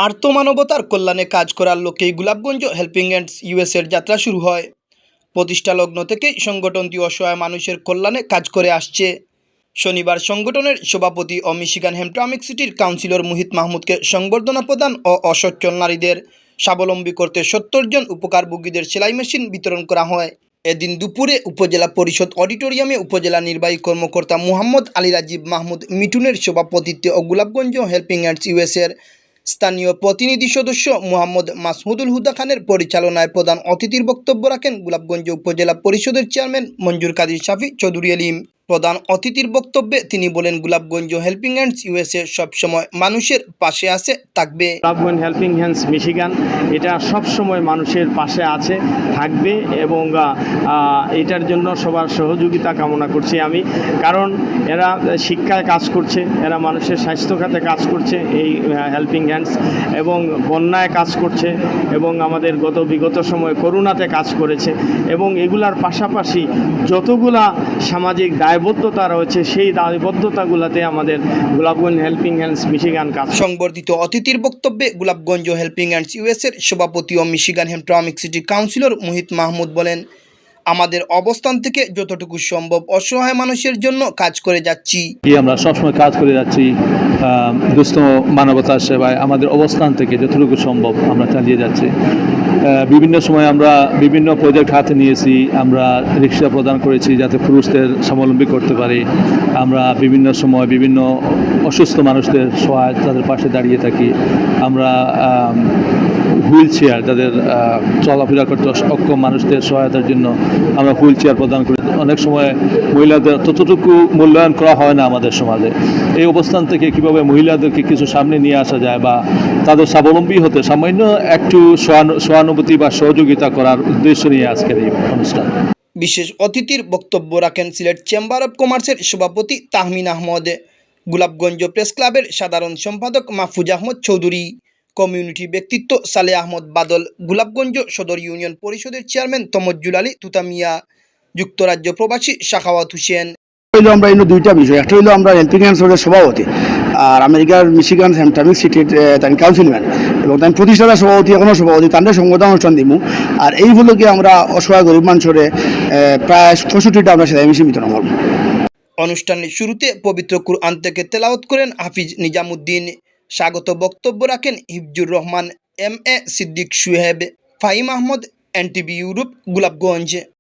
আর্তমানবতার কল্যাণে কাজ করার লক্ষ্যেই গোলাপগঞ্জ হেল্পিং হ্যান্ডস ইউএসের যাত্রা শুরু হয়। প্রতিষ্ঠা লগ্ন থেকেই সংগঠনটি অসহায় মানুষের কল্যাণে কাজ করে আসছে। শনিবার সংগঠনের সভাপতি ও মিশিগান হ্যামট্রামিক সিটির কাউন্সিলর মুহিত মাহমুদকে সংবর্ধনা প্রদান ও অসচ্ছল নারীদের স্বাবলম্বী করতে ৭০ জন উপকারভোগীদের সেলাই মেশিন বিতরণ করা হয়। এদিন দুপুরে উপজেলা পরিষদ অডিটোরিয়ামে উপজেলা নির্বাহী কর্মকর্তা মুহাম্মদ আলী রাজীব মাহমুদ মিঠুনের সভাপতিত্বে ও গোলাপগঞ্জ হেল্পিং হ্যান্ডস ইউএসের স্থানীয় প্রতিনিধি সদস্য মোহাম্মদ মাসুদুল হুদা খানের পরিচালনায় প্রধান অতিথির বক্তব্য রাখেন গোলাপগঞ্জ উপজেলা পরিষদের চেয়ারম্যান মঞ্জুর কাদির শাফি চৌধুরী আলিম। প্রধান অতিথির বক্তব্যে তিনি বলেন, গোলাপগঞ্জ হেল্পিং হ্যান্ডস ইউএসএ সবসময় মানুষের পাশে আছে থাকবে। গোলাপগঞ্জ হেল্পিং হ্যান্ডস মিশিগান এটা সবসময় মানুষের পাশে আছে থাকবে এবং এটার জন্য সবার সহযোগিতা কামনা করছি আমি। কারণ এরা শিক্ষায় কাজ করছে, এরা মানুষের স্বাস্থ্য খাতে কাজ করছে এই হেল্পিং হ্যান্ডস, এবং বন্যায় কাজ করছে এবং আমাদের বিগত সময় করোনাতে কাজ করেছে, এবং এগুলার পাশাপাশি যতগুলা সামাজিক দায়বদ্ধতা রয়েছে সেই দায়বদ্ধতাগুলোতে আমাদের গোলাপগঞ্জ হেল্পিং হ্যান্ডস মিশিগান কাজ। সংবর্ধিত অতিথির বক্তব্যে গোলাপগঞ্জ হেল্পিং হ্যান্ডস ইউএসের সভাপতি ও Michigan Hamtramck city councillor Muhit Mahmud বলেন, আমাদের অবস্থান থেকে যতটুকু সম্ভব অসহায় মানুষের জন্য কাজ করে যাচ্ছি। আমরা সবসময় কাজ করে যাচ্ছি দুস্থ মানবতার সেবায়। আমাদের অবস্থান থেকে যতটুকু সম্ভব আমরা চালিয়ে যাচ্ছি। বিভিন্ন সময় আমরা বিভিন্ন প্রজেক্ট হাতে নিয়েছি। আমরা রিক্সা প্রদান করেছি যাতে পুরুষদের স্বাবলম্বী করতে পারি। আমরা বিভিন্ন সময় বিভিন্ন অসুস্থ মানুষদের সহায়তা তাদের পাশে দাঁড়িয়ে থাকি। আমরা হুইল চেয়ার, যাদের চলাফেরা করতে অক্ষম মানুষদের সহায়তার জন্য আমরা হুইল চেয়ার প্রদান করি। অনেক সময় মহিলাদের ততটুকু মূল্যায়ন করা হয় না আমাদের সমাজে। এই অবস্থান থেকে কিভাবে মহিলাদেরকে কিছু সামনে নিয়ে আসা যায় বা তাদের স্বাবলম্বী হতে সামান্য একটু সহানুভূতি বা সহযোগিতা করার উদ্দেশ্য নিয়ে আজকের এই অনুষ্ঠান। বিশেষ অতিথির বক্তব্য রাখেন সিলেট চেম্বার অব কমার্সের সভাপতি তাহমিন আহমদ, গোলাপগঞ্জ প্রেস ক্লাবের সাধারণ সম্পাদক মাহফুজ আহমদ চৌধুরী, কমিউনিটি ব্যক্তিত্ব সালে আহমদ বাদল, গোলাপগঞ্জ সদর ইউনিয়ন পরিষদের চেয়ারম্যান তমজ্জুল আলী তুতামিয়া, যুক্তরাজ্য প্রবাসী শাখাওয়াত হোসেন। আমরা এই দুইটা বিষয়, একটা হইলো আমরা হেল্পিং হ্যান্ডসের সভাপতি আর আমেরিকার মিশিগান হ্যামট্রামিক সিটির তাই কাউন্সিলম্যান এবং তাই প্রতিষ্ঠাতা সভাপতি এখনও সভাপতি তাদের সংবর্ধনা অনুষ্ঠান দিব। আর এই হলো কি আমরা অসহায় গরিব মানুষের প্রায় 65টা আমরা সেলাই মেশিন বিতরণ করব। অনুষ্ঠানের শুরুতে পবিত্র কুরআন থেকে তেলাওয়াত করেন হাফিজ নিজামুদ্দিন। স্বাগত বক্তব্য রাখেন Hifzur Rahman, M A Siddique Suheb, Fahim Ahmad, NTV Europe, Golapganj.